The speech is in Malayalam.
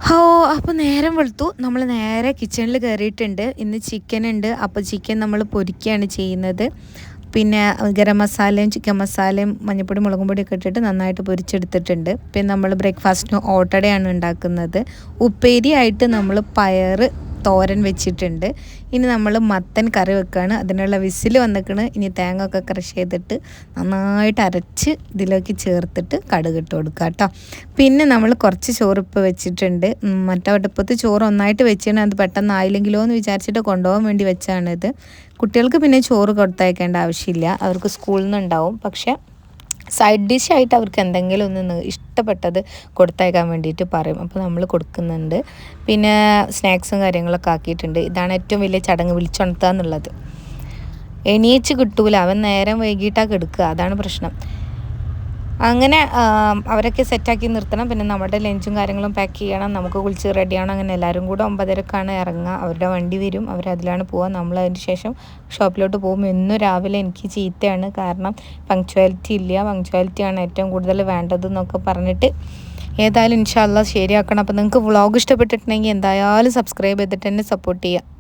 ഓ അപ്പോൾ നേരം വെളുത്തു. നമ്മൾ നേരെ കിച്ചണിൽ കയറിയിട്ടുണ്ട്. ഇന്ന് ചിക്കൻ ഉണ്ട്. അപ്പോൾ ചിക്കൻ നമ്മൾ പൊരിക്കുകയാണ് ചെയ്യുന്നത്. പിന്നെ ഗരം മസാലയും ചിക്കൻ മസാലയും മഞ്ഞൾപ്പൊടി മുളകും പൊടിയൊക്കെ ഇട്ടിട്ട് നന്നായിട്ട് പൊരിച്ചെടുത്തിട്ടുണ്ട്. പിന്നെ നമ്മൾ ബ്രേക്ക്ഫാസ്റ്റിന് ഓട്ടടയാണ് ഉണ്ടാക്കുന്നത്. ഉപ്പേരി ആയിട്ട് നമ്മൾ പയർ തോരൻ വെച്ചിട്ടുണ്ട്. ഇനി നമ്മൾ മത്തൻ കറി വെക്കുകയാണ്. അതിനുള്ള വിസിൽ വന്നിക്കണ്. ഇനി തേങ്ങ ഒക്കെ ക്രഷ് ചെയ്തിട്ട് നന്നായിട്ട് അരച്ച് ഇതിലേക്ക് ചേർത്തിട്ട് കടുക് ഇട്ട് കൊടുക്കുക കേട്ടോ. പിന്നെ നമ്മൾ കുറച്ച് ചോറ് ഇപ്പോൾ വെച്ചിട്ടുണ്ട്. മറ്റേ അടുപ്പത്ത് ചോറ് ഒന്നായിട്ട് വെച്ചാണ്. അത് പെട്ടെന്ന് ആയില്ലെങ്കിലോ എന്ന് വിചാരിച്ചിട്ട് കൊണ്ടുപോകാൻ വേണ്ടി വെച്ചാണിത്. കുട്ടികൾക്ക് പിന്നെ ചോറ് കൊടുത്തയക്കേണ്ട ആവശ്യമില്ല, അവർക്ക് സ്കൂളിൽ നിന്നുണ്ടാവും. പക്ഷേ സൈഡ് ഡിഷായിട്ട് അവർക്ക് എന്തെങ്കിലും ഒന്ന് ഇഷ്ടപ്പെട്ടത് കൊടുത്തയക്കാൻ വേണ്ടിയിട്ട് പറയും. അപ്പോൾ നമ്മൾ കൊടുക്കുന്നുണ്ട്. പിന്നെ സ്നാക്സും കാര്യങ്ങളൊക്കെ ആക്കിയിട്ടുണ്ട്. ഇതാണ് ഏറ്റവും വലിയ ചടങ്ങ്, വിളിച്ചുണർത്തുക എന്നുള്ളത്. എണീച്ച് കിട്ടൂല, അവൻ നേരം വൈകിട്ടാണ് കിടക്കുക, അതാണ് പ്രശ്നം. അങ്ങനെ അവരൊക്കെ സെറ്റാക്കി നിർത്തണം. പിന്നെ നമ്മുടെ ലഞ്ചും കാര്യങ്ങളും പാക്ക് ചെയ്യണം, നമുക്ക് കുളിച്ച് റെഡിയാണ്. അങ്ങനെ എല്ലാവരും കൂടെ 9:30-ക്കാണ് ഇറങ്ങുക. അവരുടെ വണ്ടി വരും, അവരതിലാണ് പോവുക. നമ്മൾ അതിന് ശേഷം ഷോപ്പിലോട്ട് പോകും. എന്നും രാവിലെ എനിക്ക് ചീത്തയാണ്, കാരണം പങ്ക്ച്വാലിറ്റി ഇല്ല. പങ്ക്ച്വാലിറ്റിയാണ് ഏറ്റവും കൂടുതൽ വേണ്ടതെന്നൊക്കെ പറഞ്ഞിട്ട് ഏതായാലും ഇൻഷാ അല്ലാഹ് ശരിയാക്കണം. അപ്പോൾ നിങ്ങൾക്ക് വ്ളോഗ് ഇഷ്ടപ്പെട്ടിട്ടുണ്ടെങ്കിൽ എന്തായാലും സബ്സ്ക്രൈബ് ചെയ്തിട്ട് തന്നെ സപ്പോർട്ട് ചെയ്യുക.